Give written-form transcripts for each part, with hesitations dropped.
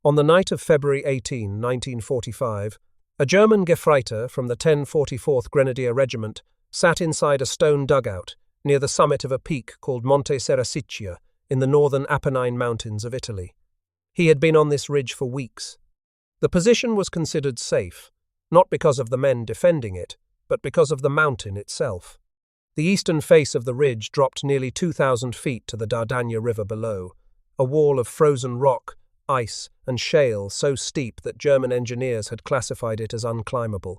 On the night of February 18, 1945, a German Gefreiter from the 1044th Grenadier Regiment sat inside a stone dugout near the summit of a peak called Monte Serrasiccia in the northern Apennine Mountains of Italy. He had been on this ridge for weeks. The position was considered safe, not because of the men defending it, but because of the mountain itself. The eastern face of the ridge dropped nearly 2,000 feet to the Dardagna River below, a wall of frozen rock, ice, and shale so steep that German engineers had classified it as unclimbable.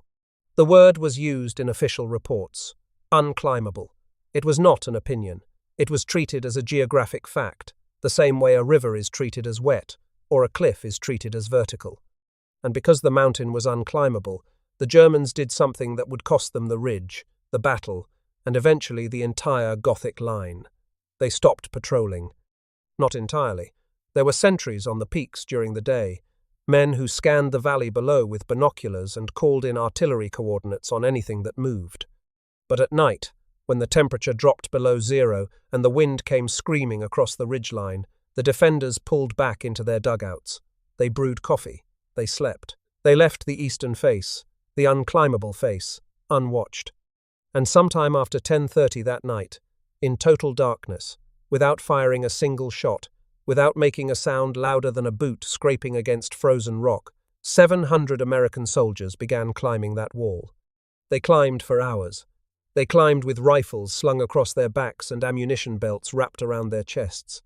The word was used in official reports. Unclimbable. It was not an opinion. It was treated as a geographic fact, the same way a river is treated as wet, or a cliff is treated as vertical. And because the mountain was unclimbable, the Germans did something that would cost them the ridge, the battle, and eventually the entire Gothic Line. They stopped patrolling. Not entirely. There were sentries on the peaks during the day, men who scanned the valley below with binoculars and called in artillery coordinates on anything that moved. But at night, when the temperature dropped below zero and the wind came screaming across the ridgeline, the defenders pulled back into their dugouts. They brewed coffee. They slept. They left the eastern face, the unclimbable face, unwatched. And sometime after 10:30 that night, in total darkness, without firing a single shot, without making a sound louder than a boot scraping against frozen rock, 700 American soldiers began climbing that wall. They climbed for hours. They climbed with rifles slung across their backs and ammunition belts wrapped around their chests.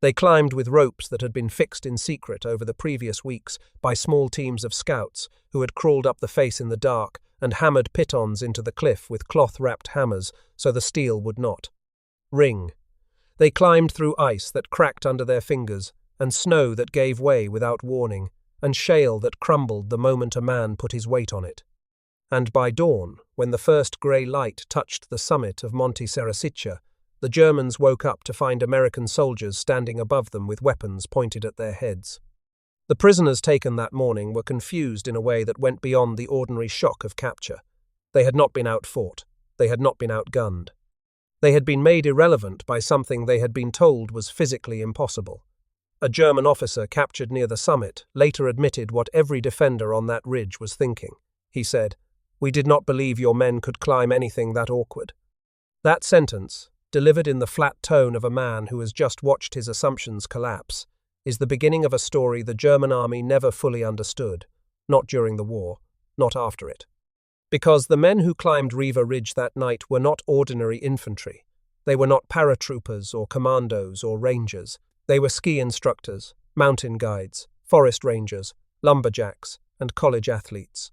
They climbed with ropes that had been fixed in secret over the previous weeks by small teams of scouts who had crawled up the face in the dark and hammered pitons into the cliff with cloth-wrapped hammers so the steel would not ring. They climbed through ice that cracked under their fingers, and snow that gave way without warning, and shale that crumbled the moment a man put his weight on it. And by dawn, when the first grey light touched the summit of Monte Serrasiccia, the Germans woke up to find American soldiers standing above them with weapons pointed at their heads. The prisoners taken that morning were confused in a way that went beyond the ordinary shock of capture. They had not been outfought. They had not been outgunned. They had been made irrelevant by something they had been told was physically impossible. A German officer captured near the summit later admitted what every defender on that ridge was thinking. He said, "We did not believe your men could climb anything that awkward." That sentence, delivered in the flat tone of a man who has just watched his assumptions collapse, is the beginning of a story the German army never fully understood, not during the war, not after it. Because the men who climbed Riva Ridge that night were not ordinary infantry. They were not paratroopers or commandos or rangers. They were ski instructors, mountain guides, forest rangers, lumberjacks, and college athletes.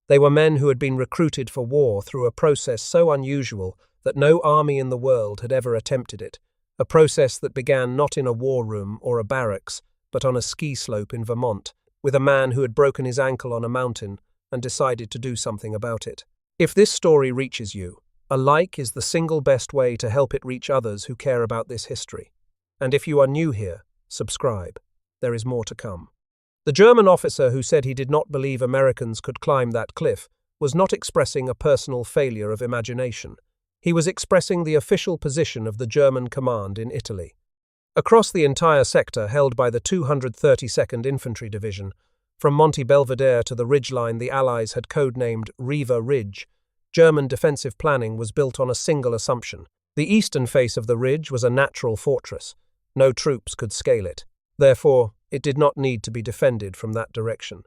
They were men who had been recruited for war through a process so unusual that no army in the world had ever attempted it, a process that began not in a war room or a barracks, but on a ski slope in Vermont, with a man who had broken his ankle on a mountain and decided to do something about it. If this story reaches you, a like is the single best way to help it reach others who care about this history. And if you are new here, subscribe. There is more to come. The German officer who said he did not believe Americans could climb that cliff was not expressing a personal failure of imagination. He was expressing the official position of the German command in Italy. Across the entire sector held by the 232nd Infantry Division, from Monte Belvedere to the ridgeline the Allies had codenamed Riva Ridge, German defensive planning was built on a single assumption. The eastern face of the ridge was a natural fortress. No troops could scale it. Therefore, it did not need to be defended from that direction.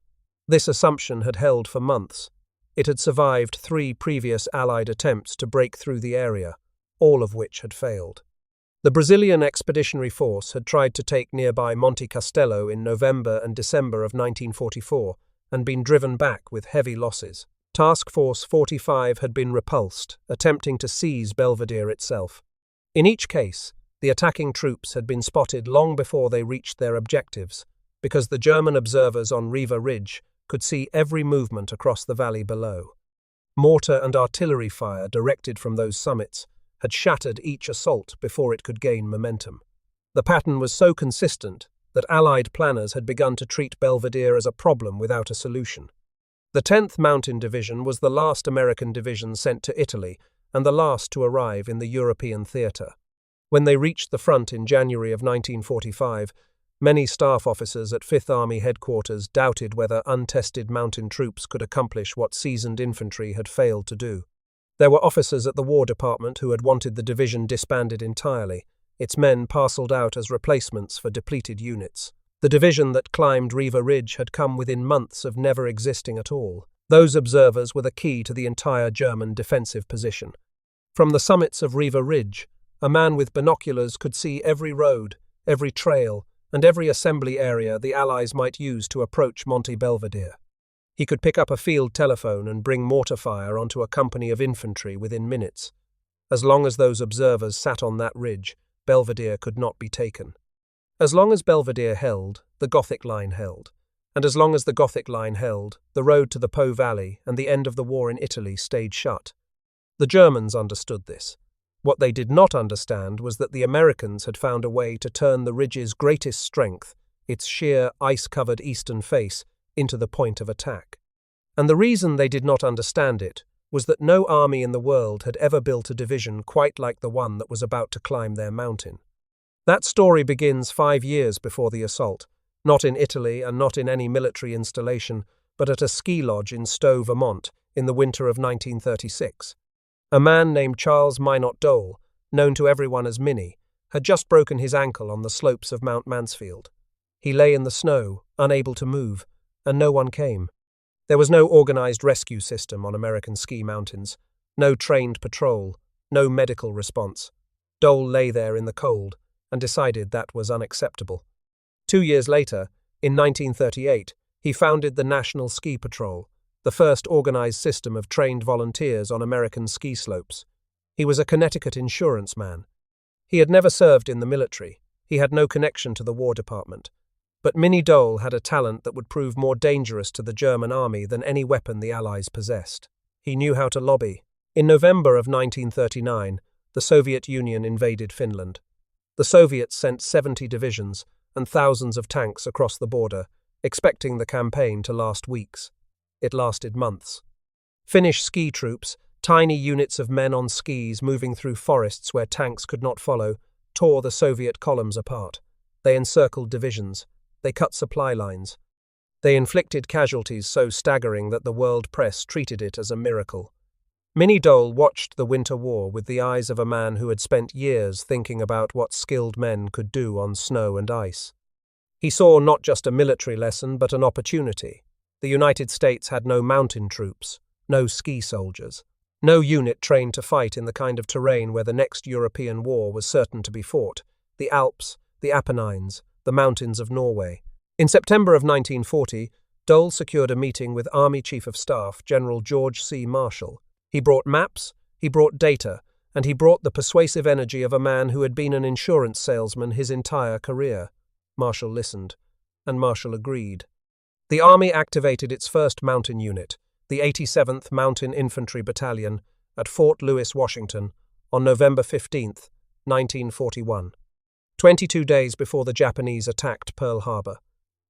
This assumption had held for months. It had survived 3 previous Allied attempts to break through the area, all of which had failed. The Brazilian Expeditionary Force had tried to take nearby Monte Castello in November and December of 1944 and been driven back with heavy losses. Task Force 45 had been repulsed, attempting to seize Belvedere itself. In each case, the attacking troops had been spotted long before they reached their objectives, because the German observers on Riva Ridge could see every movement across the valley below. Mortar and artillery fire directed from those summits had shattered each assault before it could gain momentum. The pattern was so consistent that Allied planners had begun to treat Belvedere as a problem without a solution. The 10th Mountain Division was the last American division sent to Italy and the last to arrive in the European theatre. When they reached the front in January of 1945, Many staff officers at 5th Army headquarters doubted whether untested mountain troops could accomplish what seasoned infantry had failed to do. There were officers at the War Department who had wanted the division disbanded entirely, its men parceled out as replacements for depleted units. The division that climbed Riva Ridge had come within months of never existing at all. Those observers were the key to the entire German defensive position. From the summits of Riva Ridge, a man with binoculars could see every road, every trail, and every assembly area the Allies might use to approach Monte Belvedere. He could pick up a field telephone and bring mortar fire onto a company of infantry within minutes. As long as those observers sat on that ridge, Belvedere could not be taken. As long as Belvedere held, the Gothic Line held. And as long as the Gothic Line held, the road to the Po Valley and the end of the war in Italy stayed shut. The Germans understood this. What they did not understand was that the Americans had found a way to turn the ridge's greatest strength, its sheer, ice-covered eastern face, into the point of attack. And the reason they did not understand it was that no army in the world had ever built a division quite like the one that was about to climb their mountain. That story begins 5 years before the assault, not in Italy and not in any military installation, but at a ski lodge in Stowe, Vermont, in the winter of 1936. A man named Charles Minnie Dole, known to everyone as Minnie, had just broken his ankle on the slopes of Mount Mansfield. He lay in the snow, unable to move, and no one came. There was no organized rescue system on American ski mountains, no trained patrol, no medical response. Dole lay there in the cold and decided that was unacceptable. 2 years later, in 1938, he founded the National Ski Patrol, the first organized system of trained volunteers on American ski slopes. He was a Connecticut insurance man. He had never served in the military. He had no connection to the War Department. But Minnie Dole had a talent that would prove more dangerous to the German army than any weapon the Allies possessed. He knew how to lobby. In November of 1939, the Soviet Union invaded Finland. The Soviets sent 70 divisions and thousands of tanks across the border, expecting the campaign to last weeks. It lasted months. Finnish ski troops, tiny units of men on skis moving through forests where tanks could not follow, tore the Soviet columns apart. They encircled divisions. They cut supply lines. They inflicted casualties so staggering that the world press treated it as a miracle. Minnie Dole watched the Winter War with the eyes of a man who had spent years thinking about what skilled men could do on snow and ice. He saw not just a military lesson, but an opportunity. The United States had no mountain troops, no ski soldiers, no unit trained to fight in the kind of terrain where the next European war was certain to be fought: the Alps, the Apennines, the mountains of Norway. In September of 1940, Dole secured a meeting with Army Chief of Staff General George C. Marshall. He brought maps, he brought data, and he brought the persuasive energy of a man who had been an insurance salesman his entire career. Marshall listened, and Marshall agreed. The Army activated its first mountain unit, the 87th Mountain Infantry Battalion, at Fort Lewis, Washington, on November 15, 1941. 22 days before the Japanese attacked Pearl Harbor.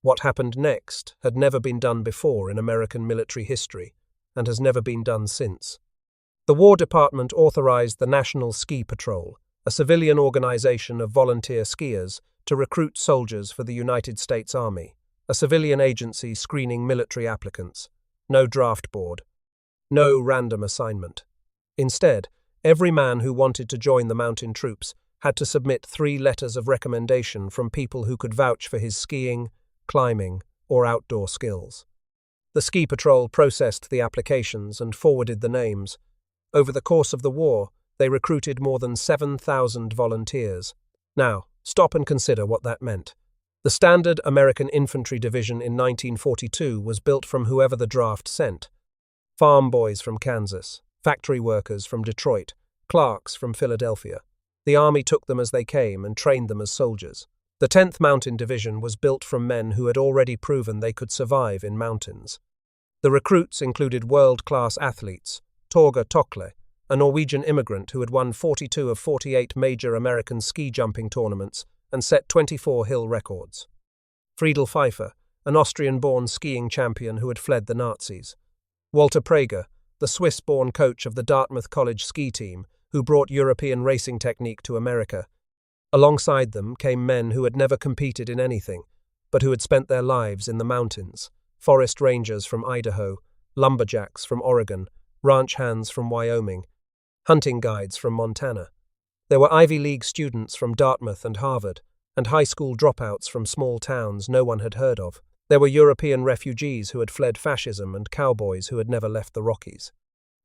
What happened next had never been done before in American military history, and has never been done since. The War Department authorized the National Ski Patrol, a civilian organization of volunteer skiers, to recruit soldiers for the United States Army, a civilian agency screening military applicants. No draft board. No random assignment. Instead, every man who wanted to join the mountain troops had to submit 3 letters of recommendation from people who could vouch for his skiing, climbing, or outdoor skills. The ski patrol processed the applications and forwarded the names. Over the course of the war, they recruited more than 7,000 volunteers. Now, stop and consider what that meant. The standard American infantry division in 1942 was built from whoever the draft sent. Farm boys from Kansas, factory workers from Detroit, clerks from Philadelphia. The Army took them as they came and trained them as soldiers. The 10th Mountain Division was built from men who had already proven they could survive in mountains. The recruits included world-class athletes: Torger Tokle, a Norwegian immigrant who had won 42 of 48 major American ski jumping tournaments and set 24 hill records; Friedel Pfeiffer, an Austrian-born skiing champion who had fled the Nazis; Walter Prager, the Swiss-born coach of the Dartmouth College ski team, who brought European racing technique to America; Alongside them came men who had never competed in anything, but who had spent their lives in the mountains: forest rangers from Idaho, lumberjacks from Oregon, ranch hands from Wyoming, hunting guides from Montana. There were Ivy League students from Dartmouth and Harvard, and high school dropouts from small towns no one had heard of. There were European refugees who had fled fascism and cowboys who had never left the Rockies.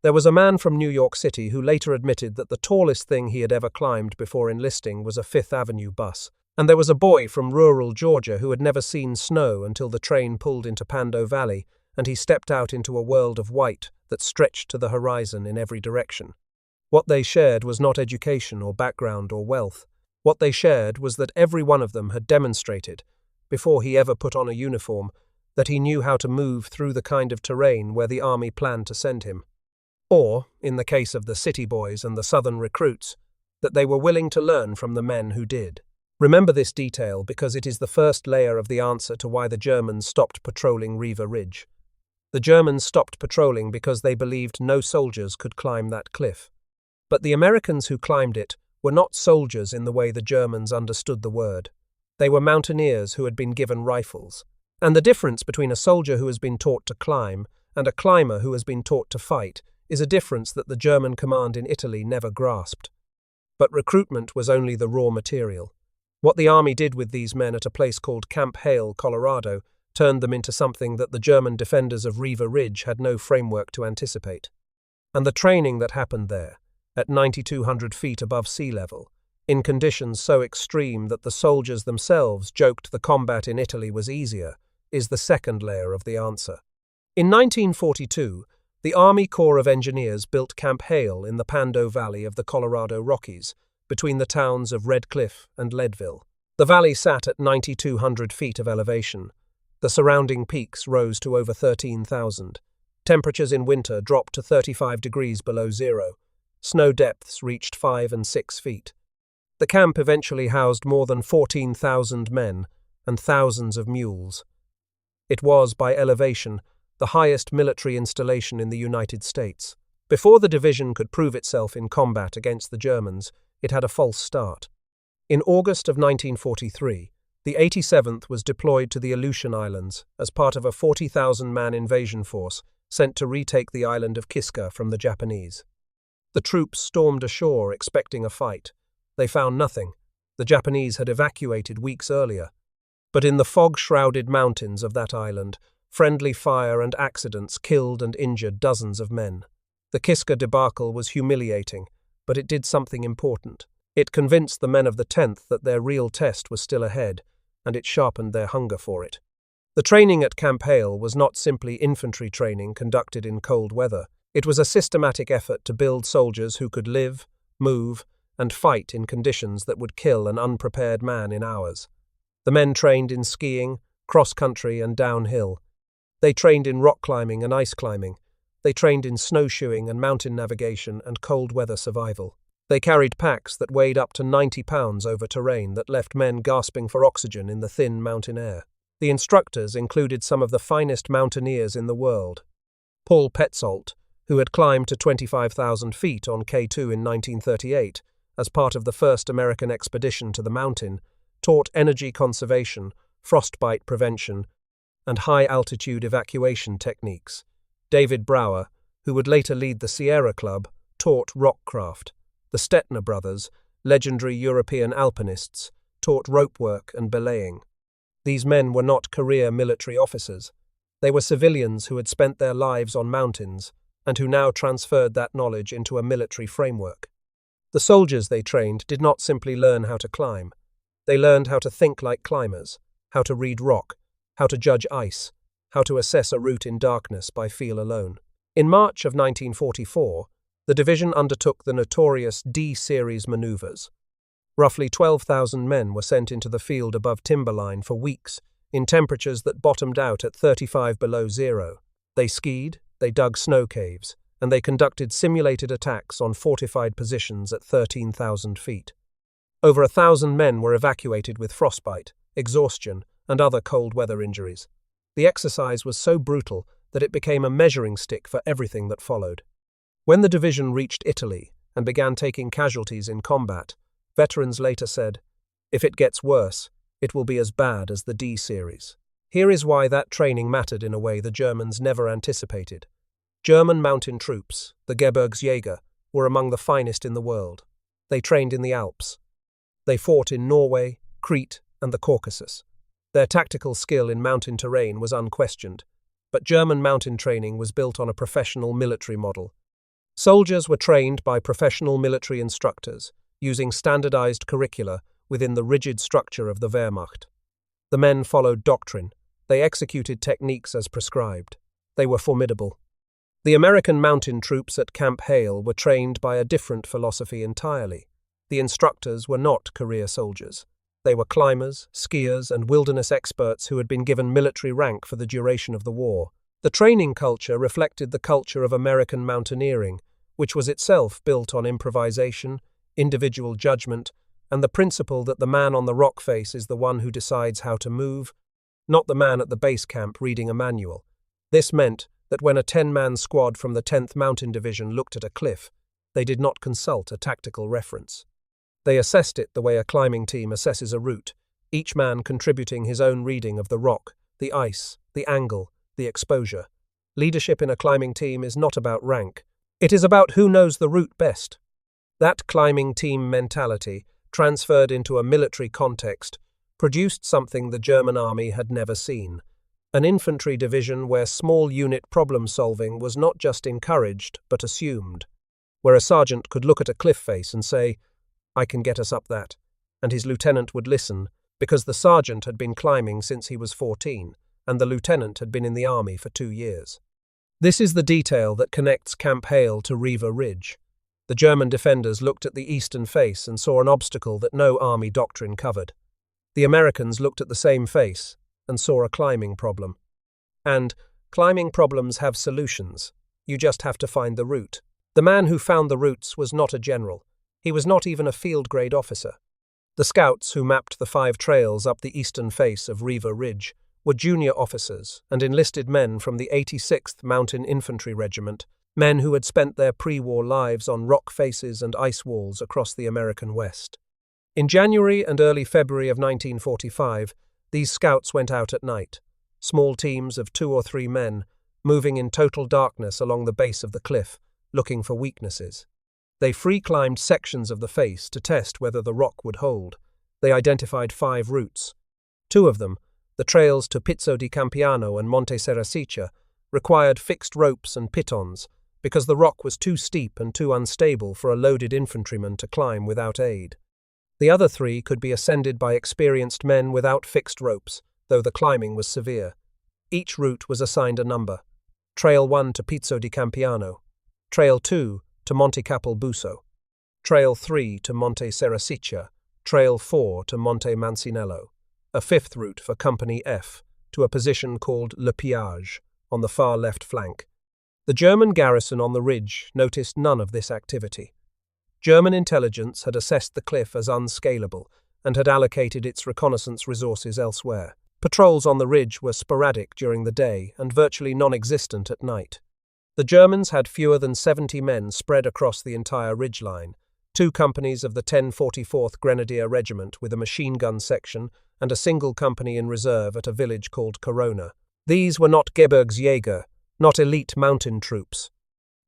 There was a man from New York City who later admitted that the tallest thing he had ever climbed before enlisting was a Fifth Avenue bus. And there was a boy from rural Georgia who had never seen snow until the train pulled into Pando Valley and he stepped out into a world of white that stretched to the horizon in every direction. What they shared was not education or background or wealth. What they shared was that every one of them had demonstrated, before he ever put on a uniform, that he knew how to move through the kind of terrain where the army planned to send him. Or, in the case of the city boys and the southern recruits, that they were willing to learn from the men who did. Remember this detail because it is the first layer of the answer to why the Germans stopped patrolling Riva Ridge. The Germans stopped patrolling because they believed no soldiers could climb that cliff. But the Americans who climbed it were not soldiers in the way the Germans understood the word. They were mountaineers who had been given rifles. And the difference between a soldier who has been taught to climb and a climber who has been taught to fight is a difference that the German command in Italy never grasped. But recruitment was only the raw material. What the army did with these men at a place called Camp Hale, Colorado, turned them into something that the German defenders of Riva Ridge had no framework to anticipate. And the training that happened there, at 9,200 feet above sea level, in conditions so extreme that the soldiers themselves joked the combat in Italy was easier, is the second layer of the answer. In 1942, the Army Corps of Engineers built Camp Hale in the Pando Valley of the Colorado Rockies, between the towns of Red Cliff and Leadville. The valley sat at 9,200 feet of elevation. The surrounding peaks rose to over 13,000. Temperatures in winter dropped to 35 degrees below zero. Snow depths reached 5 and 6 feet. The camp eventually housed more than 14,000 men and thousands of mules. It was, by elevation, the highest military installation in the United States. Before the division could prove itself in combat against the Germans, it had a false start. In August of 1943, the 87th was deployed to the Aleutian Islands as part of a 40,000-man invasion force sent to retake the island of Kiska from the Japanese. The troops stormed ashore expecting a fight. They found nothing. The Japanese had evacuated weeks earlier. But in the fog-shrouded mountains of that island, friendly fire and accidents killed and injured dozens of men. The Kiska debacle was humiliating, but it did something important. It convinced the men of the 10th that their real test was still ahead, and it sharpened their hunger for it. The training at Camp Hale was not simply infantry training conducted in cold weather. It was a systematic effort to build soldiers who could live, move, and fight in conditions that would kill an unprepared man in hours. The men trained in skiing, cross-country, and downhill. They trained in rock climbing and ice climbing. They trained in snowshoeing and mountain navigation and cold weather survival. They carried packs that weighed up to 90 pounds over terrain that left men gasping for oxygen in the thin mountain air. The instructors included some of the finest mountaineers in the world. Paul Petzoldt, who had climbed to 25,000 feet on K2 in 1938 as part of the first American expedition to the mountain, taught energy conservation, frostbite prevention, and high-altitude evacuation techniques. David Brower, who would later lead the Sierra Club, taught rockcraft. The Stettner brothers, legendary European alpinists, taught ropework and belaying. These men were not career military officers. They were civilians who had spent their lives on mountains and who now transferred that knowledge into a military framework. The soldiers they trained did not simply learn how to climb. They learned how to think like climbers, how to read rock, how to judge ice, how to assess a route in darkness by feel alone. In March of 1944, the division undertook the notorious D-series maneuvers. Roughly 12,000 men were sent into the field above timberline for weeks, in temperatures that bottomed out at 35 below zero. They skied, they dug snow caves, and they conducted simulated attacks on fortified positions at 13,000 feet. Over 1,000 men were evacuated with frostbite, exhaustion, and other cold weather injuries. The exercise was so brutal that it became a measuring stick for everything that followed. When the division reached Italy and began taking casualties in combat, veterans later said, If it gets worse, it will be as bad as the D series. Here is why that training mattered in a way the Germans never anticipated. German mountain troops, the Gebirgsjäger, were among the finest in the world. They trained in the Alps. They fought in Norway, Crete, and the Caucasus. Their tactical skill in mountain terrain was unquestioned, but German mountain training was built on a professional military model. Soldiers were trained by professional military instructors, using standardized curricula within the rigid structure of the Wehrmacht. The men followed doctrine. They executed techniques as prescribed. They were formidable. The American mountain troops at Camp Hale were trained by a different philosophy entirely. The instructors were not career soldiers. They were climbers, skiers, and wilderness experts who had been given military rank for the duration of the war. The training culture reflected the culture of American mountaineering, which was itself built on improvisation, individual judgment, and the principle that the man on the rock face is the one who decides how to move, not the man at the base camp reading a manual. This meant that when a 10-man squad from the 10th Mountain Division looked at a cliff, they did not consult a tactical reference. They assessed it the way a climbing team assesses a route, each man contributing his own reading of the rock, the ice, the angle, the exposure. Leadership in a climbing team is not about rank. It is about who knows the route best. That climbing team mentality, transferred into a military context, produced something the German army had never seen. An infantry division where small unit problem-solving was not just encouraged but assumed. Where a sergeant could look at a cliff face and say, "I can get us up that," and his lieutenant would listen, because the sergeant had been climbing since he was 14, and the lieutenant had been in the army for 2 years. This is the detail that connects Camp Hale to Riva Ridge. The German defenders looked at the eastern face and saw an obstacle that no army doctrine covered. The Americans looked at the same face and saw a climbing problem. And climbing problems have solutions. You just have to find the route. The man who found the routes was not a general. He was not even a field-grade officer. The scouts who mapped the 5 trails up the eastern face of Riva Ridge were junior officers and enlisted men from the 86th Mountain Infantry Regiment, men who had spent their pre-war lives on rock faces and ice walls across the American West. In January and early February of 1945, these scouts went out at night, small teams of 2 or 3 men, moving in total darkness along the base of the cliff, looking for weaknesses. They free-climbed sections of the face to test whether the rock would hold. They identified 5 routes. 2 of them, the trails to Pizzo di Campiano and Monte Serrasiccia, required fixed ropes and pitons because the rock was too steep and too unstable for a loaded infantryman to climb without aid. The other 3 could be ascended by experienced men without fixed ropes, though the climbing was severe. Each route was assigned a number. Trail 1 to Pizzo di Campiano, Trail 2 to Monte Capalbuso, Trail 3 to Monte Serrasiccia, Trail 4 to Monte Mancinello, a 5th route for Company F to a position called Le Piage on the far left flank. The German garrison on the ridge noticed none of this activity. German intelligence had assessed the cliff as unscalable and had allocated its reconnaissance resources elsewhere. Patrols on the ridge were sporadic during the day and virtually non-existent at night. The Germans had fewer than 70 men spread across the entire ridgeline, 2 companies of the 1044th Grenadier Regiment with a machine gun section and a single company in reserve at a village called Corona. These were not Gebirgsjäger, not elite mountain troops.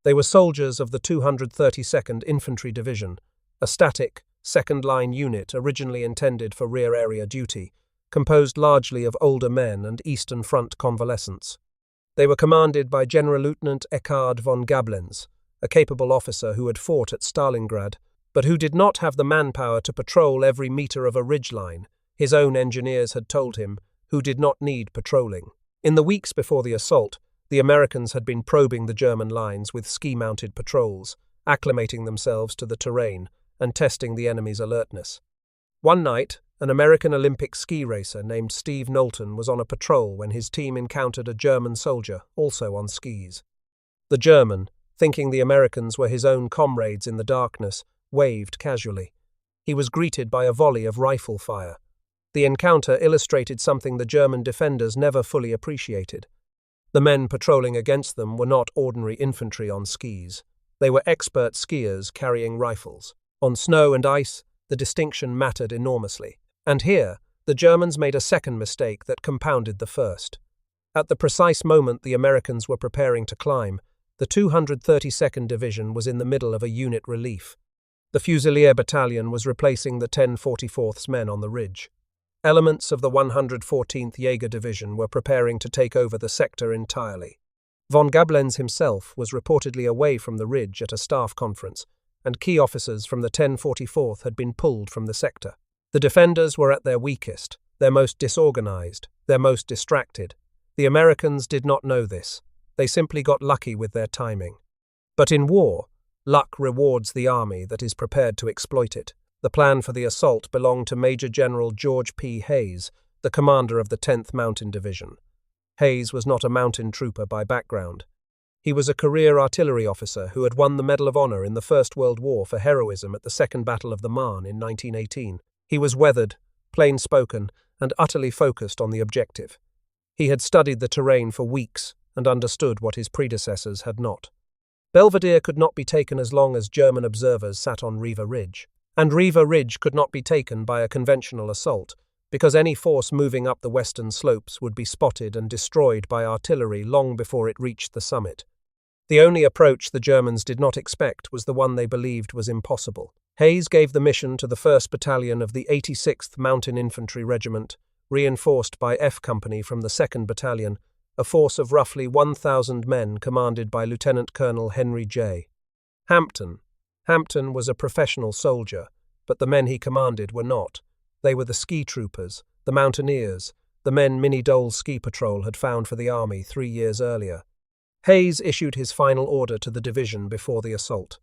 They were soldiers of the 232nd Infantry Division, a static, second-line unit originally intended for rear area duty, composed largely of older men and Eastern Front convalescents. They were commanded by General Lieutenant Eckhard von Gablenz, a capable officer who had fought at Stalingrad, but who did not have the manpower to patrol every meter of a ridgeline, his own engineers had told him, who did not need patrolling. In the weeks before the assault, the Americans had been probing the German lines with ski-mounted patrols, acclimating themselves to the terrain and testing the enemy's alertness. One night, an American Olympic ski racer named Steve Knowlton was on a patrol when his team encountered a German soldier, also on skis. The German, thinking the Americans were his own comrades in the darkness, waved casually. He was greeted by a volley of rifle fire. The encounter illustrated something the German defenders never fully appreciated. The men patrolling against them were not ordinary infantry on skis. They were expert skiers carrying rifles. On snow and ice, the distinction mattered enormously. And here, the Germans made a second mistake that compounded the first. At the precise moment the Americans were preparing to climb, the 232nd Division was in the middle of a unit relief. The Fusilier Battalion was replacing the 1044th's men on the ridge. Elements of the 114th Jaeger Division were preparing to take over the sector entirely. Von Gablenz himself was reportedly away from the ridge at a staff conference, and key officers from the 1044th had been pulled from the sector. The defenders were at their weakest, their most disorganized, their most distracted. The Americans did not know this. They simply got lucky with their timing. But in war, luck rewards the army that is prepared to exploit it. The plan for the assault belonged to Major General George P. Hayes, the commander of the 10th Mountain Division. Hayes was not a mountain trooper by background. He was a career artillery officer who had won the Medal of Honor in the First World War for heroism at the Second Battle of the Marne in 1918. He was weathered, plain-spoken, and utterly focused on the objective. He had studied the terrain for weeks and understood what his predecessors had not. Belvedere could not be taken as long as German observers sat on Riva Ridge, and Riva Ridge could not be taken by a conventional assault, because any force moving up the western slopes would be spotted and destroyed by artillery long before it reached the summit. The only approach the Germans did not expect was the one they believed was impossible. Hayes gave the mission to the 1st Battalion of the 86th Mountain Infantry Regiment, reinforced by F Company from the 2nd Battalion, a force of roughly 1,000 men commanded by Lieutenant Colonel Henry J. Hampton. Hampton was a professional soldier, but the men he commanded were not. They were the ski troopers, the mountaineers, the men Minnie Dole's ski patrol had found for the army 3 years earlier. Hayes issued his final order to the division before the assault.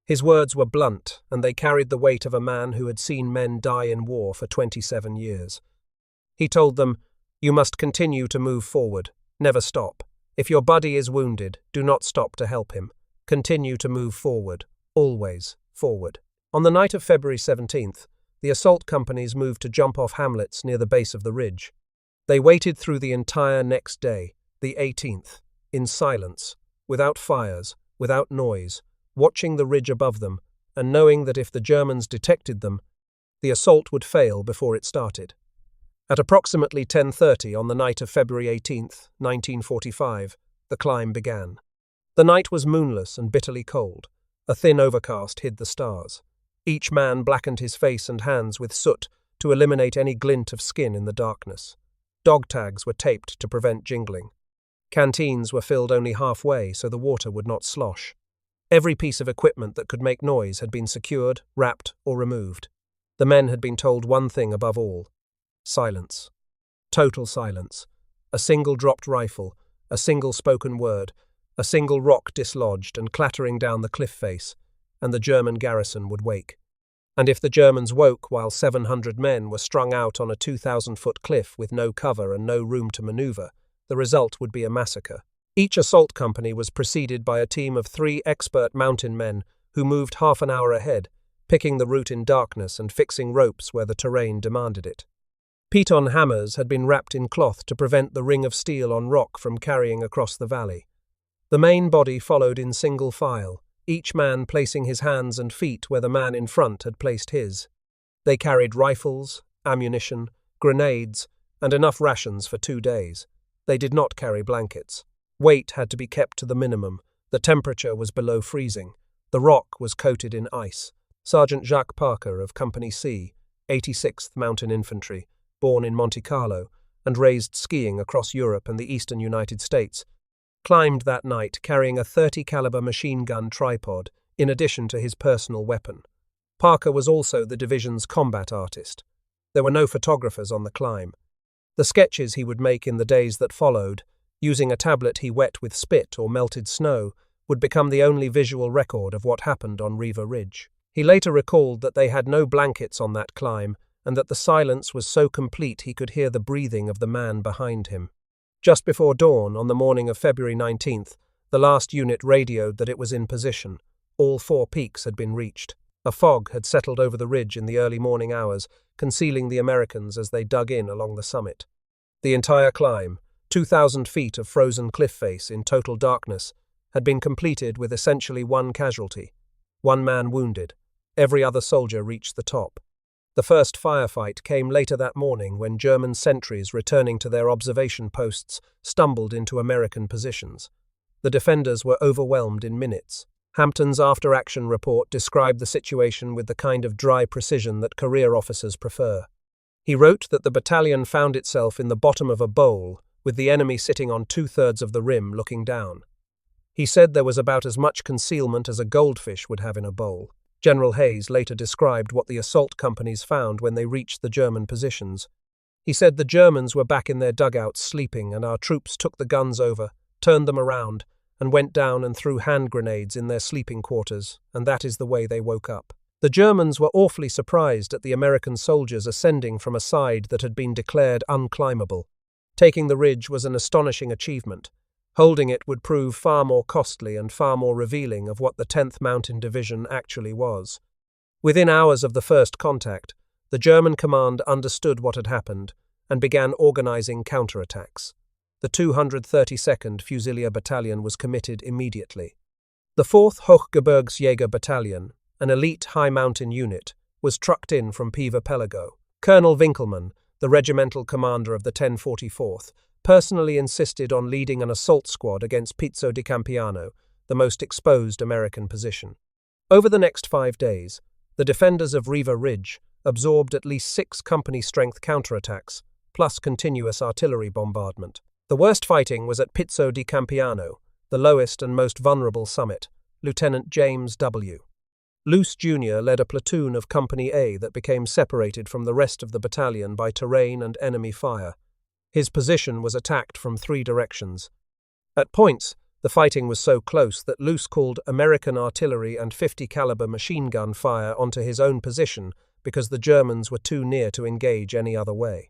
His words were blunt, and they carried the weight of a man who had seen men die in war for 27 years. He told them, "You must continue to move forward. Never stop. If your buddy is wounded, do not stop to help him. Continue to move forward. Always forward." On the night of February 17th, the assault companies moved to jump-off hamlets near the base of the ridge. They waited through the entire next day, the 18th, in silence, without fires, without noise, watching the ridge above them, and knowing that if the Germans detected them, the assault would fail before it started. At approximately 10:30 on the night of February 18th, 1945, the climb began. The night was moonless and bitterly cold. A thin overcast hid the stars. Each man blackened his face and hands with soot to eliminate any glint of skin in the darkness. Dog tags were taped to prevent jingling. Canteens were filled only halfway so the water would not slosh. Every piece of equipment that could make noise had been secured, wrapped, or removed. The men had been told one thing above all: silence. Total silence. A single dropped rifle, a single spoken word, a single rock dislodged and clattering down the cliff face, and the German garrison would wake. And if the Germans woke while 700 men were strung out on a 2,000-foot cliff with no cover and no room to maneuver, the result would be a massacre. Each assault company was preceded by a team of 3 expert mountain men who moved half an hour ahead, picking the route in darkness and fixing ropes where the terrain demanded it. Piton hammers had been wrapped in cloth to prevent the ring of steel on rock from carrying across the valley. The main body followed in single file, each man placing his hands and feet where the man in front had placed his. They carried rifles, ammunition, grenades, and enough rations for 2 days. They did not carry blankets. Weight had to be kept to the minimum. The temperature was below freezing. The rock was coated in ice. Sergeant Jacques Parker of Company C, 86th Mountain Infantry, born in Monte Carlo and raised skiing across Europe and the eastern United States, climbed that night carrying a .30 caliber machine gun tripod in addition to his personal weapon. Parker was also the division's combat artist. There were no photographers on the climb. The sketches he would make in the days that followed, using a tablet he wet with spit or melted snow, would become the only visual record of what happened on Riva Ridge. He later recalled that they had no blankets on that climb and that the silence was so complete he could hear the breathing of the man behind him. Just before dawn, on the morning of February 19th, the last unit radioed that it was in position. All 4 peaks had been reached. A fog had settled over the ridge in the early morning hours, concealing the Americans as they dug in along the summit. The entire climb, 2,000 feet of frozen cliff face in total darkness, had been completed with essentially 1 casualty. 1 man wounded. Every other soldier reached the top. The first firefight came later that morning when German sentries returning to their observation posts stumbled into American positions. The defenders were overwhelmed in minutes. Hampton's after-action report described the situation with the kind of dry precision that career officers prefer. He wrote that the battalion found itself in the bottom of a bowl, with the enemy sitting on 2/3 of the rim looking down. He said there was about as much concealment as a goldfish would have in a bowl. General Hayes later described what the assault companies found when they reached the German positions. He said the Germans were back in their dugouts sleeping, and our troops took the guns over, turned them around, and went down and threw hand grenades in their sleeping quarters, and that is the way they woke up. The Germans were awfully surprised at the American soldiers ascending from a side that had been declared unclimbable. Taking the ridge was an astonishing achievement. Holding it would prove far more costly and far more revealing of what the 10th Mountain Division actually was. Within hours of the first contact, the German command understood what had happened and began organizing counterattacks. The 232nd Fusilier Battalion was committed immediately. The 4th Hochgebirgsjäger Battalion, an elite high mountain unit, was trucked in from Pieve Pelago. Colonel Winkelmann, the regimental commander of the 1044th, personally insisted on leading an assault squad against Pizzo di Campiano, the most exposed American position. Over the next 5 days, the defenders of Riva Ridge absorbed at least 6 company-strength counterattacks, plus continuous artillery bombardment. The worst fighting was at Pizzo di Campiano, the lowest and most vulnerable summit. Lieutenant James W. Luce Jr. led a platoon of Company A that became separated from the rest of the battalion by terrain and enemy fire. His position was attacked from 3 directions. At points, the fighting was so close that Luce called American artillery and 50 caliber machine gun fire onto his own position because the Germans were too near to engage any other way.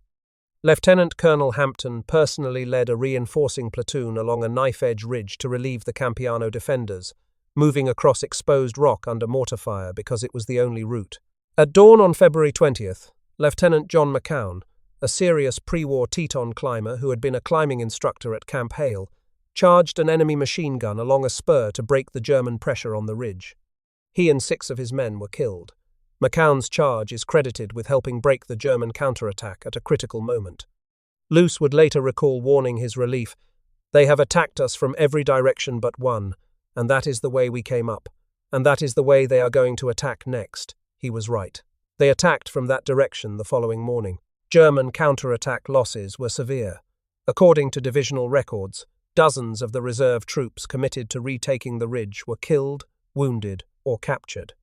Lieutenant Colonel Hampton personally led a reinforcing platoon along a knife-edge ridge to relieve the Campiano defenders, moving across exposed rock under mortar fire because it was the only route. At dawn on February 20th, Lieutenant John McCown, a serious pre-war Teton climber who had been a climbing instructor at Camp Hale, charged an enemy machine gun along a spur to break the German pressure on the ridge. He and 6 of his men were killed. McCown's charge is credited with helping break the German counterattack at a critical moment. Luce would later recall warning his relief, "They have attacked us from every direction but one, and that is the way we came up, and that is the way they are going to attack next." He was right. They attacked from that direction the following morning. German counterattack losses were severe. According to divisional records, dozens of the reserve troops committed to retaking the ridge were killed, wounded, or captured.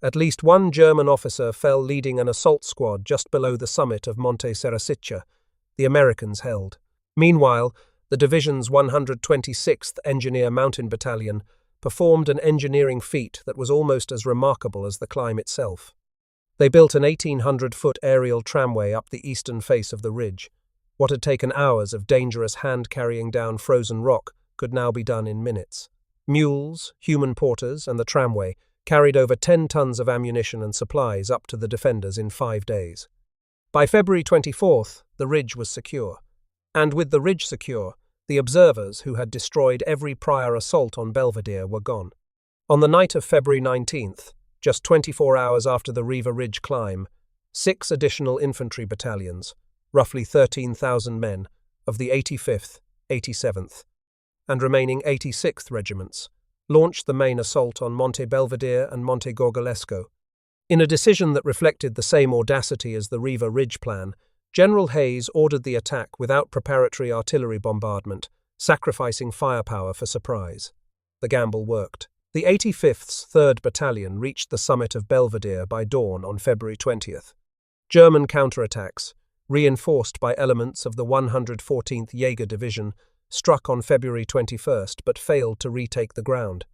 At least one German officer fell leading an assault squad just below the summit of Monte Serrasiccia. The Americans held. Meanwhile, the division's 126th Engineer Mountain Battalion performed an engineering feat that was almost as remarkable as the climb itself. They built an 1,800-foot aerial tramway up the eastern face of the ridge. What had taken hours of dangerous hand-carrying down frozen rock could now be done in minutes. Mules, human porters, and the tramway carried over 10 tons of ammunition and supplies up to the defenders in 5 days. By February 24th, the ridge was secure. And with the ridge secure, the observers who had destroyed every prior assault on Belvedere were gone. On the night of February 19th, just 24 hours after the Riva Ridge climb, 6 additional infantry battalions, roughly 13,000 men, of the 85th, 87th, and remaining 86th regiments, launched the main assault on Monte Belvedere and Monte Gorgolesco. In a decision that reflected the same audacity as the Riva Ridge plan, General Hayes ordered the attack without preparatory artillery bombardment, sacrificing firepower for surprise. The gamble worked. The 85th's 3rd Battalion reached the summit of Belvedere by dawn on February 20th. German counterattacks, reinforced by elements of the 114th Jaeger Division, struck on February 21st but failed to retake the ground.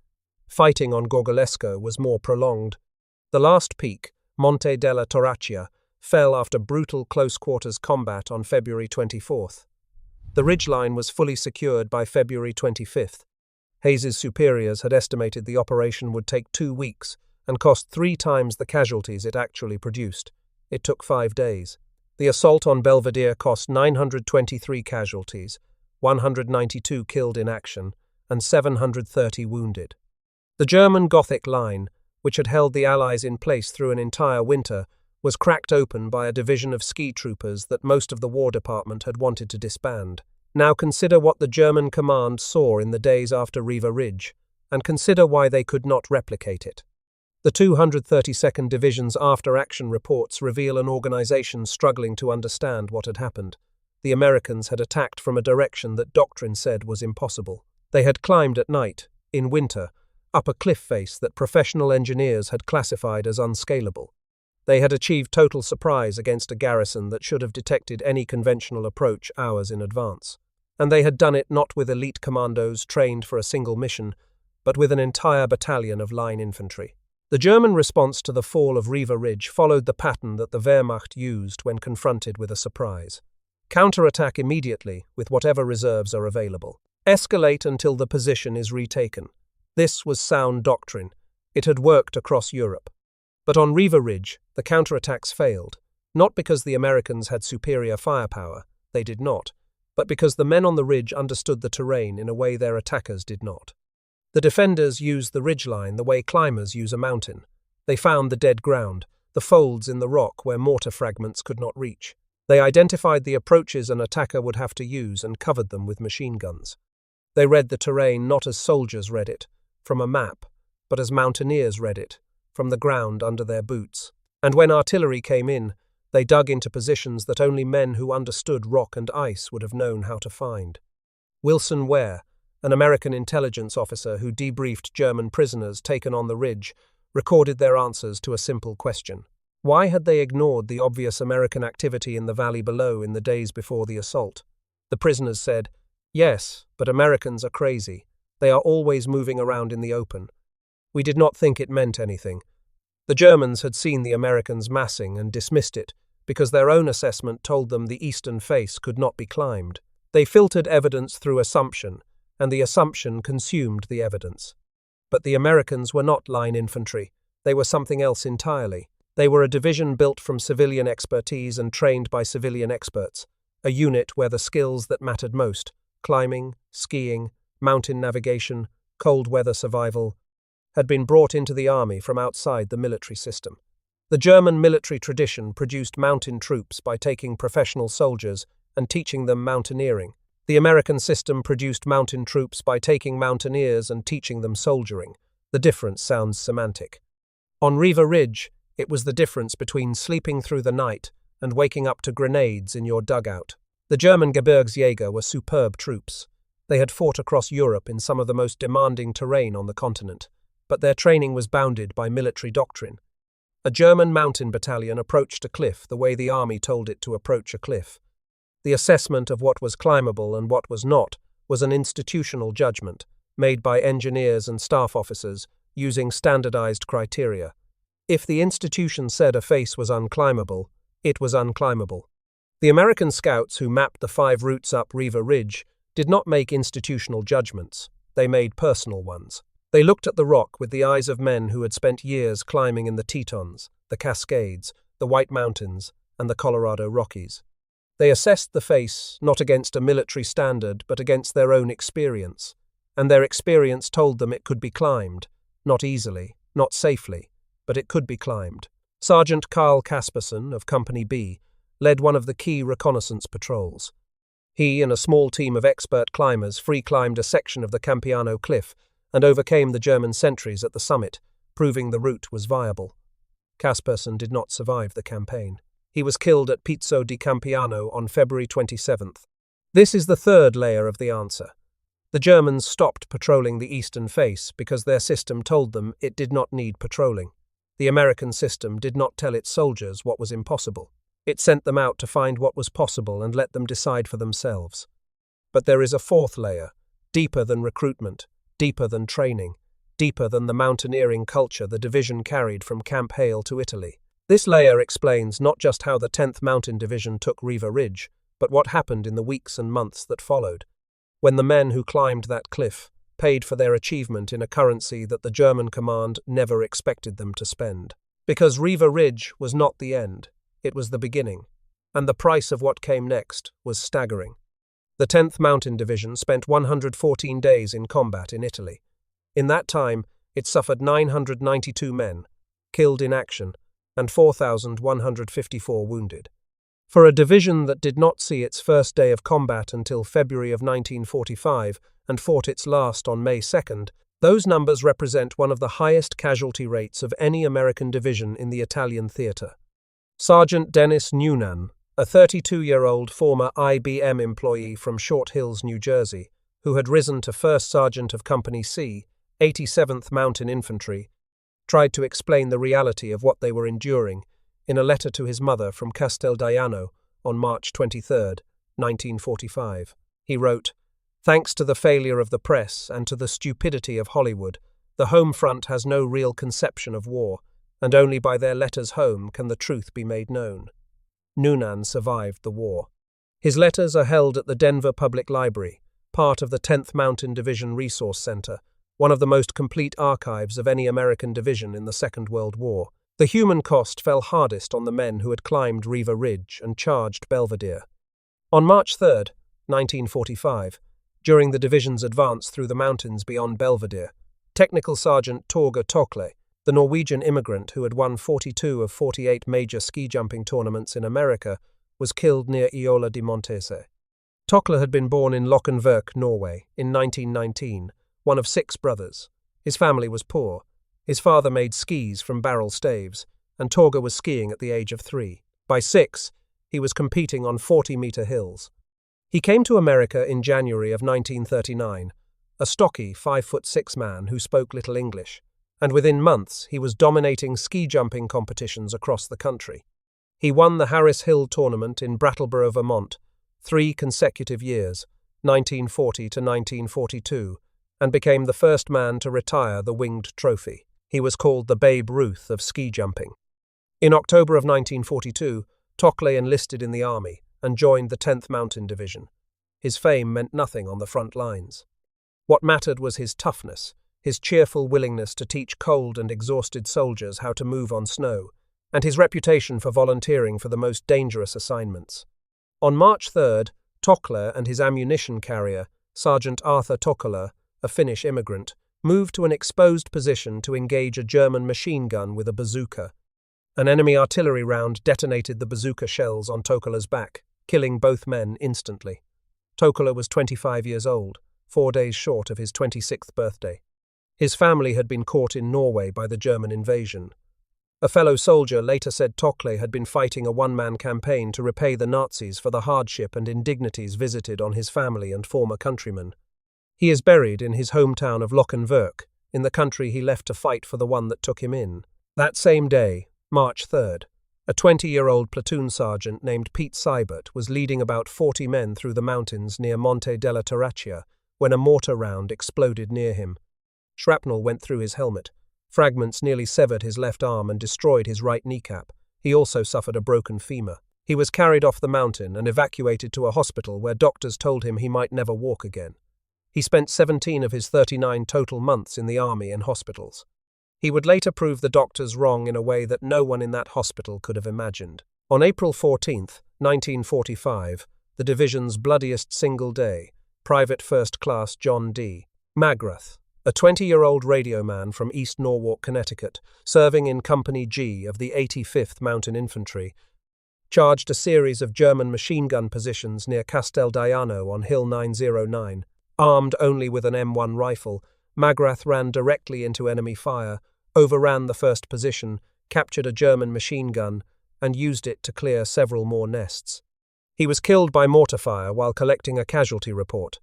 Fighting on Gorgolesco was more prolonged. The last peak, Monte della Toraccia, fell after brutal close-quarters combat on February 24th. The ridgeline was fully secured by February 25th. Hayes's superiors had estimated the operation would take 2 weeks and cost 3 times the casualties it actually produced. It took 5 days. The assault on Belvedere cost 923 casualties, 192 killed in action, and 730 wounded. The German Gothic Line, which had held the Allies in place through an entire winter, was cracked open by a division of ski troopers that most of the War Department had wanted to disband. Now consider what the German command saw in the days after Riva Ridge, and consider why they could not replicate it. The 232nd Division's after-action reports reveal an organization struggling to understand what had happened. The Americans had attacked from a direction that doctrine said was impossible. They had climbed at night, in winter, up a cliff face that professional engineers had classified as unscalable. They had achieved total surprise against a garrison that should have detected any conventional approach hours in advance. And they had done it not with elite commandos trained for a single mission, but with an entire battalion of line infantry. The German response to the fall of Riva Ridge followed the pattern that the Wehrmacht used when confronted with a surprise. Counterattack immediately with whatever reserves are available. Escalate until the position is retaken. This was sound doctrine. It had worked across Europe. But on Riva Ridge, the counterattacks failed, not because the Americans had superior firepower, they did not, but because the men on the ridge understood the terrain in a way their attackers did not. The defenders used the ridgeline the way climbers use a mountain. They found the dead ground, the folds in the rock where mortar fragments could not reach. They identified the approaches an attacker would have to use and covered them with machine guns. They read the terrain not as soldiers read it, from a map, but as mountaineers read it, from the ground under their boots. And when artillery came in, they dug into positions that only men who understood rock and ice would have known how to find. Wilson Ware, an American intelligence officer who debriefed German prisoners taken on the ridge, recorded their answers to a simple question. Why had they ignored the obvious American activity in the valley below in the days before the assault? The prisoners said, "Yes, but Americans are crazy. They are always moving around in the open. We did not think it meant anything." The Germans had seen the Americans massing and dismissed it because their own assessment told them the eastern face could not be climbed. They filtered evidence through assumption, and the assumption consumed the evidence. But the Americans were not line infantry. They were something else entirely. They were a division built from civilian expertise and trained by civilian experts, a unit where the skills that mattered most, climbing, skiing, mountain navigation, cold weather survival, had been brought into the army from outside the military system. The German military tradition produced mountain troops by taking professional soldiers and teaching them mountaineering. The American system produced mountain troops by taking mountaineers and teaching them soldiering. The difference sounds semantic. On Riva Ridge, it was the difference between sleeping through the night and waking up to grenades in your dugout. The German Gebirgsjäger were superb troops. They had fought across Europe in some of the most demanding terrain on the continent, but their training was bounded by military doctrine. A German mountain battalion approached a cliff the way the army told it to approach a cliff. The assessment of what was climbable and what was not was an institutional judgment, made by engineers and staff officers using standardized criteria. If the institution said a face was unclimbable, it was unclimbable. The American scouts who mapped the 5 routes up Riva Ridge did not make institutional judgments, they made personal ones. They looked at the rock with the eyes of men who had spent years climbing in the Tetons, the Cascades, the White Mountains, and the Colorado Rockies. They assessed the face not against a military standard but against their own experience, and their experience told them it could be climbed, not easily, not safely, but it could be climbed. Sergeant Carl Casperson of Company B led one of the key reconnaissance patrols. He and a small team of expert climbers free-climbed a section of the Campiano cliff and overcame the German sentries at the summit, proving the route was viable. Casperson did not survive the campaign. He was killed at Pizzo di Campiano on February 27th. This is the third layer of the answer. The Germans stopped patrolling the eastern face because their system told them it did not need patrolling. The American system did not tell its soldiers what was impossible. It sent them out to find what was possible and let them decide for themselves. But there is a fourth layer, deeper than recruitment, deeper than training, deeper than the mountaineering culture the division carried from Camp Hale to Italy. This layer explains not just how the 10th Mountain Division took Riva Ridge, but what happened in the weeks and months that followed, when the men who climbed that cliff paid for their achievement in a currency that the German command never expected them to spend. Because Riva Ridge was not the end, it was the beginning, and the price of what came next was staggering. The 10th Mountain Division spent 114 days in combat in Italy. In that time, it suffered 992 men, killed in action, and 4,154 wounded. For a division that did not see its first day of combat until February of 1945 and fought its last on May 2nd, those numbers represent one of the highest casualty rates of any American division in the Italian theater. Sergeant Dennis Noonan, a 32-year-old former IBM employee from Short Hills, New Jersey, who had risen to First Sergeant of Company C, 87th Mountain Infantry, tried to explain the reality of what they were enduring in a letter to his mother from Casteldaiano on March 23, 1945. He wrote, "Thanks to the failure of the press and to the stupidity of Hollywood, the home front has no real conception of war, and only by their letters home can the truth be made known." Noonan survived the war. His letters are held at the Denver Public Library, part of the 10th Mountain Division Resource Center, one of the most complete archives of any American division in the Second World War. The human cost fell hardest on the men who had climbed Riva Ridge and charged Belvedere. On March 3, 1945, during the division's advance through the mountains beyond Belvedere, Technical Sergeant Torger Tokle, the Norwegian immigrant who had won 42 of 48 major ski jumping tournaments in America, was killed near Iola di Montese. Tokle had been born in Lockenverk, Norway, in 1919, one of 6 brothers. His family was poor. His father made skis from barrel staves, and Torger was skiing at the age of 3. By 6, he was competing on 40-meter hills. He came to America in January of 1939, a stocky 5'6" man who spoke little English, and within months he was dominating ski jumping competitions across the country. He won the Harris Hill tournament in Brattleboro, Vermont, 3 consecutive years, 1940 to 1942, and became the first man to retire the winged trophy. He was called the Babe Ruth of ski jumping. In October of 1942, Tokle enlisted in the army and joined the 10th Mountain Division. His fame meant nothing on the front lines. What mattered was his toughness, his cheerful willingness to teach cold and exhausted soldiers how to move on snow, and his reputation for volunteering for the most dangerous assignments. On March 3rd, Tokle and his ammunition carrier, Sergeant Arthur Tokle, a Finnish immigrant, moved to an exposed position to engage a German machine gun with a bazooka. An enemy artillery round detonated the bazooka shells on Tokle's back, killing both men instantly. Tokle was 25 years old, 4 days short of his 26th birthday. His family had been caught in Norway by the German invasion. A fellow soldier later said Tokle had been fighting a one-man campaign to repay the Nazis for the hardship and indignities visited on his family and former countrymen. He is buried in his hometown of Lockenverk, in the country he left to fight for the one that took him in. That same day, March 3rd, a 20-year-old platoon sergeant named Pete Seibert was leading about 40 men through the mountains near Monte della Terraccia when a mortar round exploded near him. Shrapnel went through his helmet. Fragments nearly severed his left arm and destroyed his right kneecap. He also suffered a broken femur. He was carried off the mountain and evacuated to a hospital where doctors told him he might never walk again. He spent 17 of his 39 total months in the army in hospitals. He would later prove the doctors wrong in a way that no one in that hospital could have imagined. On April 14, 1945, the division's bloodiest single day, Private First Class John D. Magrath, a 20-year-old radio man from East Norwalk, Connecticut, serving in Company G of the 85th Mountain Infantry, charged a series of German machine gun positions near Casteldaiano on Hill 909. Armed only with an M1 rifle, Magrath ran directly into enemy fire, overran the first position, captured a German machine gun, and used it to clear several more nests. He was killed by mortar fire while collecting a casualty report.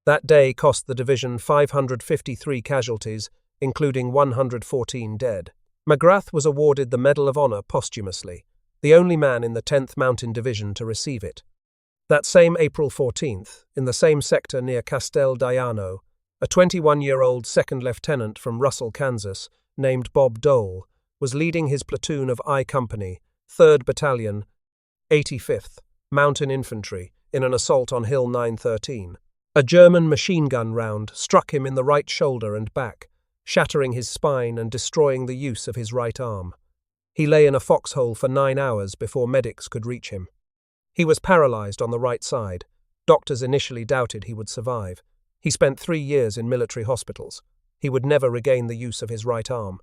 That day cost the division 553 casualties, including 114 dead. Magrath was awarded the Medal of Honor posthumously, the only man in the 10th Mountain Division to receive it. That same April 14th, in the same sector near Casteldaiano, a 21-year-old second lieutenant from Russell, Kansas, named Bob Dole, was leading his platoon of I Company, 3rd Battalion, 85th Mountain Infantry, in an assault on Hill 913. A German machine gun round struck him in the right shoulder and back, shattering his spine and destroying the use of his right arm. He lay in a foxhole for 9 hours before medics could reach him. He was paralyzed on the right side. Doctors initially doubted he would survive. He spent 3 years in military hospitals. He would never regain the use of his right arm.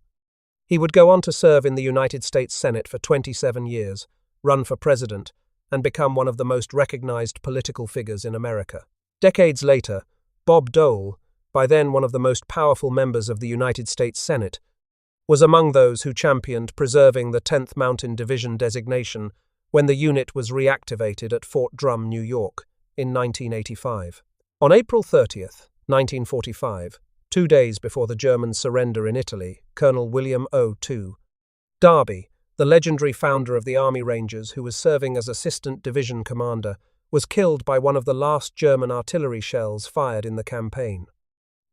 He would go on to serve in the United States Senate for 27 years, run for president, and become one of the most recognized political figures in America. Decades later, Bob Dole, by then one of the most powerful members of the United States Senate, was among those who championed preserving the 10th Mountain Division designation when the unit was reactivated at Fort Drum, New York, in 1985. On April 30th, 1945, 2 days before the German surrender in Italy, Colonel William O. Darby, the legendary founder of the Army Rangers who was serving as assistant division commander, was killed by one of the last German artillery shells fired in the campaign.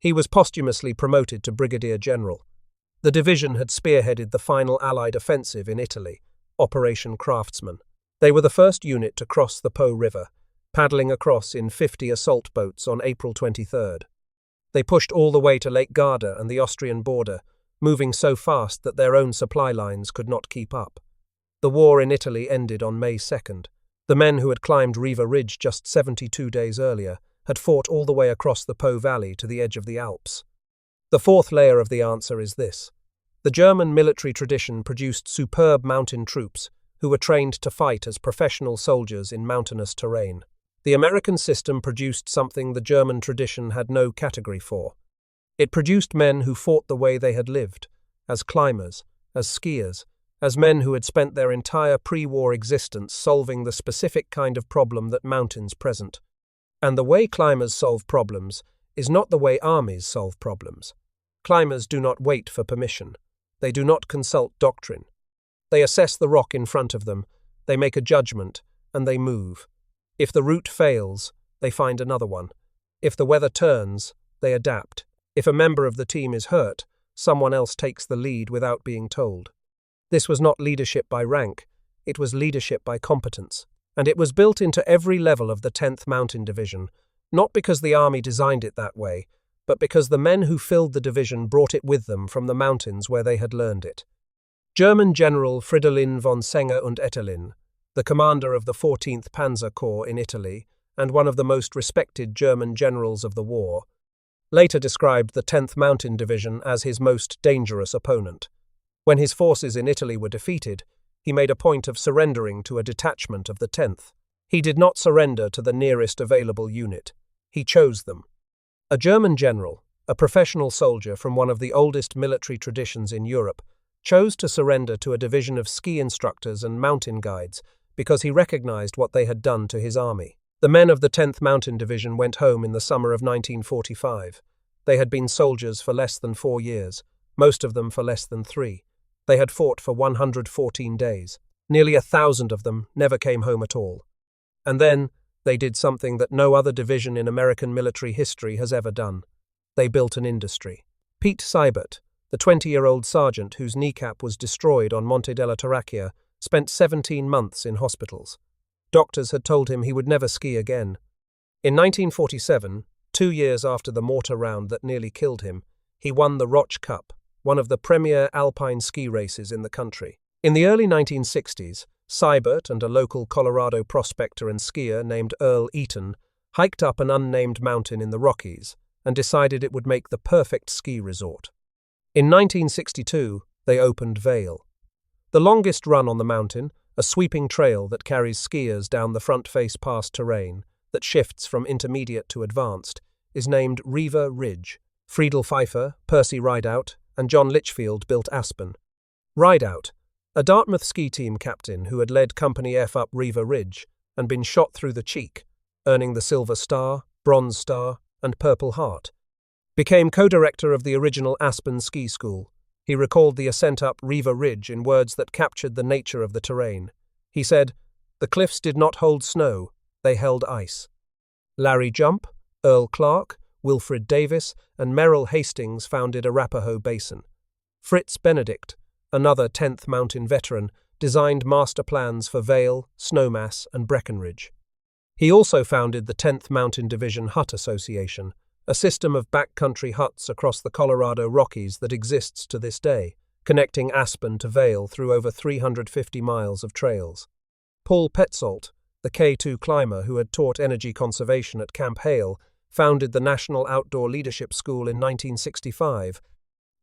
He was posthumously promoted to brigadier general. The division had spearheaded the final Allied offensive in Italy, Operation Craftsman. They were the first unit to cross the Po River, paddling across in 50 assault boats on April 23rd. They pushed all the way to Lake Garda and the Austrian border, moving so fast that their own supply lines could not keep up. The war in Italy ended on May 2nd. The men who had climbed Riva Ridge just 72 days earlier had fought all the way across the Po Valley to the edge of the Alps. The fourth layer of the answer is this. The German military tradition produced superb mountain troops who were trained to fight as professional soldiers in mountainous terrain. The American system produced something the German tradition had no category for. It produced men who fought the way they had lived, as climbers, as skiers, as men who had spent their entire pre-war existence solving the specific kind of problem that mountains present. And the way climbers solve problems is not the way armies solve problems. Climbers do not wait for permission. They do not consult doctrine. They assess the rock in front of them, they make a judgment, and they move. If the route fails, they find another one. If the weather turns, they adapt. If a member of the team is hurt, someone else takes the lead without being told. This was not leadership by rank, it was leadership by competence. And it was built into every level of the 10th Mountain Division, not because the army designed it that way, but because the men who filled the division brought it with them from the mountains where they had learned it. German General Fridolin von Senger und Etterlin, the commander of the 14th Panzer Corps in Italy and one of the most respected German generals of the war, later described the 10th Mountain Division as his most dangerous opponent. When his forces in Italy were defeated, he made a point of surrendering to a detachment of the 10th. He did not surrender to the nearest available unit. He chose them. A German general, a professional soldier from one of the oldest military traditions in Europe, chose to surrender to a division of ski instructors and mountain guides because he recognized what they had done to his army. The men of the 10th Mountain Division went home in the summer of 1945. They had been soldiers for less than 4 years, most of them for less than 3. They had fought for 114 days. Nearly 1,000 of them never came home at all. And then they did something that no other division in American military history has ever done. They built an industry. Pete Seibert, the 20-year-old sergeant whose kneecap was destroyed on Monte Belvedere, spent 17 months in hospitals. Doctors had told him he would never ski again. In 1947, 2 years after the mortar round that nearly killed him, he won the Roch Cup, one of the premier alpine ski races in the country. In the early 1960s, Seibert and a local Colorado prospector and skier named Earl Eaton hiked up an unnamed mountain in the Rockies and decided it would make the perfect ski resort. In 1962, they opened Vail. The longest run on the mountain, a sweeping trail that carries skiers down the front-face pass terrain that shifts from intermediate to advanced, is named Riva Ridge. Friedel Pfeiffer, Percy Rideout, and John Litchfield built Aspen. Rideout, a Dartmouth ski team captain who had led Company F up Riva Ridge and been shot through the cheek, earning the Silver Star, Bronze Star, and Purple Heart, became co-director of the original Aspen Ski School. He recalled the ascent up Riva Ridge in words that captured the nature of the terrain. He said, "The cliffs did not hold snow, they held ice." Larry Jump, Earl Clark, Wilfred Davis, and Merrill Hastings founded Arapahoe Basin. Fritz Benedict, another 10th Mountain veteran, designed master plans for Vail, Snowmass, and Breckenridge. He also founded the 10th Mountain Division Hut Association, a system of backcountry huts across the Colorado Rockies that exists to this day, connecting Aspen to Vail through over 350 miles of trails. Paul Petzoldt, the K2 climber who had taught energy conservation at Camp Hale, founded the National Outdoor Leadership School in 1965.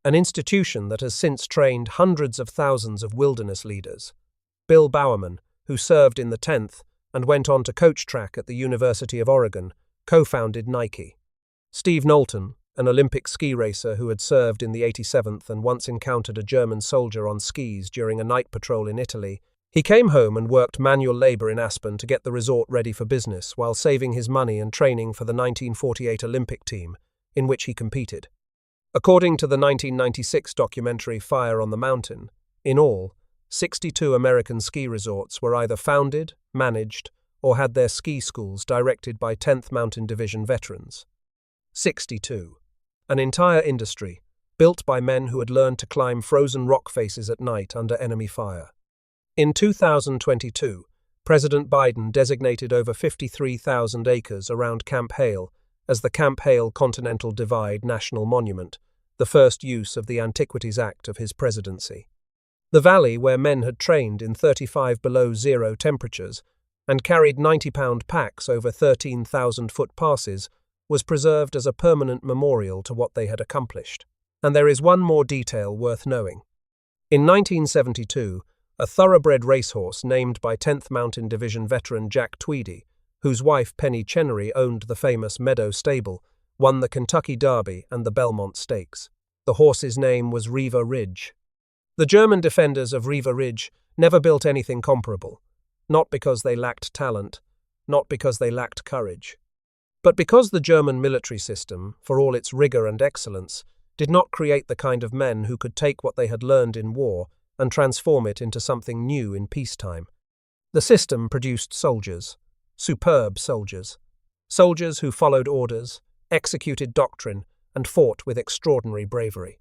an institution that has since trained hundreds of thousands of wilderness leaders. Bill Bowerman, who served in the 10th and went on to coach track at the University of Oregon, co-founded Nike. Steve Knowlton, an Olympic ski racer who had served in the 87th and once encountered a German soldier on skis during a night patrol in Italy, he came home and worked manual labor in Aspen to get the resort ready for business while saving his money and training for the 1948 Olympic team, in which he competed. According to the 1996 documentary Fire on the Mountain, in all, 62 American ski resorts were either founded, managed, or had their ski schools directed by 10th Mountain Division veterans. 62. An entire industry, built by men who had learned to climb frozen rock faces at night under enemy fire. In 2022, President Biden designated over 53,000 acres around Camp Hale as the Camp Hale Continental Divide National Monument, the first use of the Antiquities Act of his presidency. The valley where men had trained in 35 below zero temperatures and carried 90-pound packs over 13,000-foot passes was preserved as a permanent memorial to what they had accomplished. And there is one more detail worth knowing. In 1972, a thoroughbred racehorse named by 10th Mountain Division veteran Jack Tweedy, whose wife Penny Chenery owned the famous Meadow Stable, won the Kentucky Derby and the Belmont Stakes. The horse's name was Riva Ridge. The German defenders of Riva Ridge never built anything comparable, not because they lacked talent, not because they lacked courage, but because the German military system, for all its rigor and excellence, did not create the kind of men who could take what they had learned in war and transform it into something new in peacetime. The system produced soldiers, superb soldiers, soldiers who followed orders, executed doctrine, and fought with extraordinary bravery.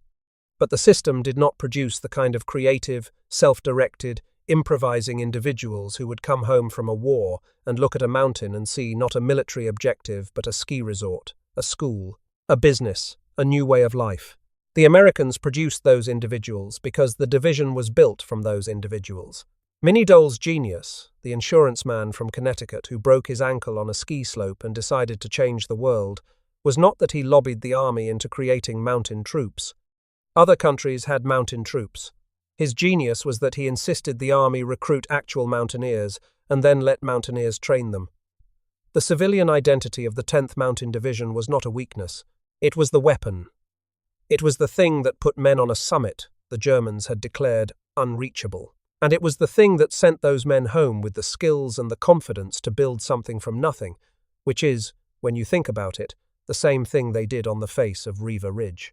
But the system did not produce the kind of creative, self-directed, improvising individuals who would come home from a war and look at a mountain and see not a military objective but a ski resort, a school, a business, a new way of life. The Americans produced those individuals because the division was built from those individuals. Minnie Dole's genius, the insurance man from Connecticut who broke his ankle on a ski slope and decided to change the world, was not that he lobbied the army into creating mountain troops. Other countries had mountain troops. His genius was that he insisted the army recruit actual mountaineers and then let mountaineers train them. The civilian identity of the 10th Mountain Division was not a weakness. It was the weapon. It was the thing that put men on a summit the Germans had declared unreachable. And it was the thing that sent those men home with the skills and the confidence to build something from nothing, which is, when you think about it, the same thing they did on the face of Riva Ridge.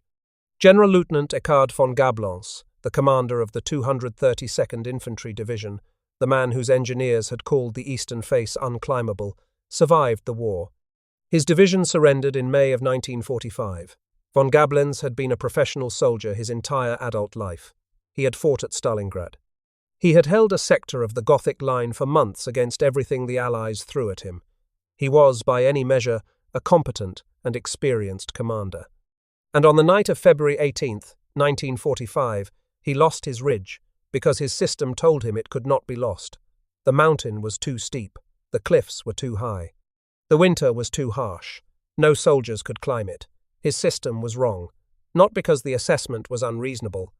General Lieutenant Eckhard von Gablance, the commander of the 232nd Infantry Division, the man whose engineers had called the eastern face unclimbable, survived the war. His division surrendered in May of 1945. Von Gablance had been a professional soldier his entire adult life. He had fought at Stalingrad. He had held a sector of the Gothic Line for months against everything the Allies threw at him. He was, by any measure, a competent and experienced commander. And on the night of February 18th, 1945, he lost his ridge because his system told him it could not be lost. The mountain was too steep. The cliffs were too high. The winter was too harsh. No soldiers could climb it. His system was wrong, not because the assessment was unreasonable.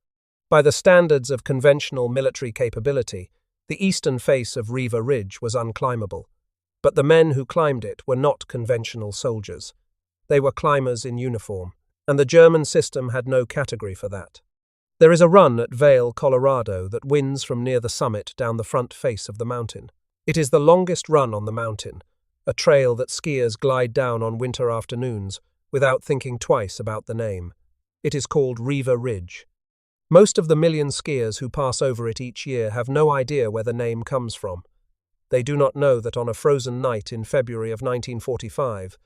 By the standards of conventional military capability, the eastern face of Riva Ridge was unclimbable. But the men who climbed it were not conventional soldiers. They were climbers in uniform, and the German system had no category for that. There is a run at Vail, Colorado that winds from near the summit down the front face of the mountain. It is the longest run on the mountain, a trail that skiers glide down on winter afternoons without thinking twice about the name. It is called Riva Ridge. Most of the million skiers who pass over it each year have no idea where the name comes from. They do not know that on a frozen night in February of 1945,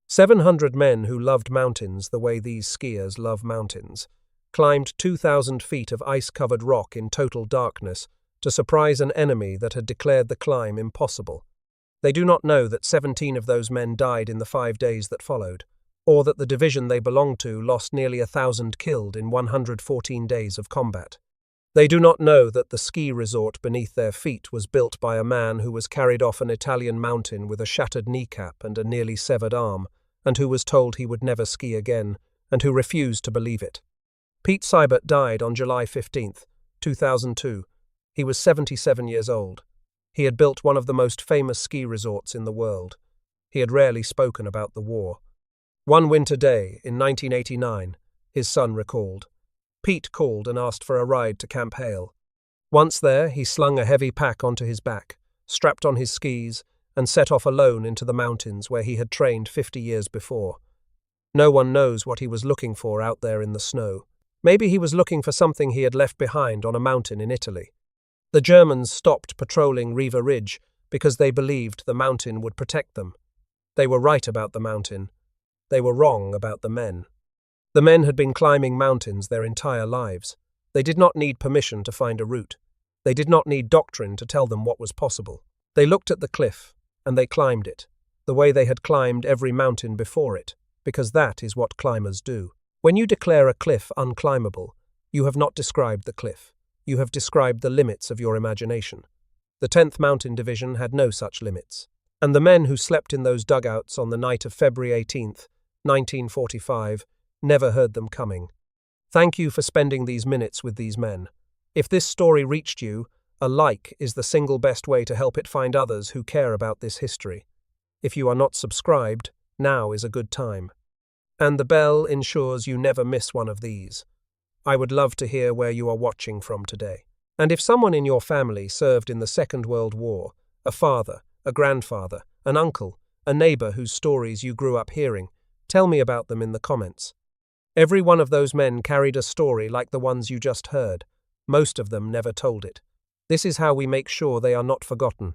700 men who loved mountains the way these skiers love mountains climbed 2,000 feet of ice-covered rock in total darkness to surprise an enemy that had declared the climb impossible. They do not know that 17 of those men died in the 5 days that followed, or that the division they belonged to lost nearly 1,000 killed in 114 days of combat. They do not know that the ski resort beneath their feet was built by a man who was carried off an Italian mountain with a shattered kneecap and a nearly severed arm, and who was told he would never ski again, and who refused to believe it. Pete Seibert died on July 15, 2002. He was 77 years old. He had built one of the most famous ski resorts in the world. He had rarely spoken about the war. One winter day, in 1989, his son recalled. Pete called and asked for a ride to Camp Hale. Once there, he slung a heavy pack onto his back, strapped on his skis, and set off alone into the mountains where he had trained 50 years before. No one knows what he was looking for out there in the snow. Maybe he was looking for something he had left behind on a mountain in Italy. The Germans stopped patrolling Riva Ridge because they believed the mountain would protect them. They were right about the mountain. They were wrong about the men. The men had been climbing mountains their entire lives. They did not need permission to find a route. They did not need doctrine to tell them what was possible. They looked at the cliff, and they climbed it, the way they had climbed every mountain before it, because that is what climbers do. When you declare a cliff unclimbable, you have not described the cliff. You have described the limits of your imagination. The 10th Mountain Division had no such limits. And the men who slept in those dugouts on the night of February 18th, 1945, never heard them coming. Thank you for spending these minutes with these men. If this story reached you, a like is the single best way to help it find others who care about this history. If you are not subscribed, now is a good time. And the bell ensures you never miss one of these. I would love to hear where you are watching from today. And if someone in your family served in the Second World War, a father, a grandfather, an uncle, a neighbor whose stories you grew up hearing, tell me about them in the comments. Every one of those men carried a story like the ones you just heard. Most of them never told it. This is how we make sure they are not forgotten.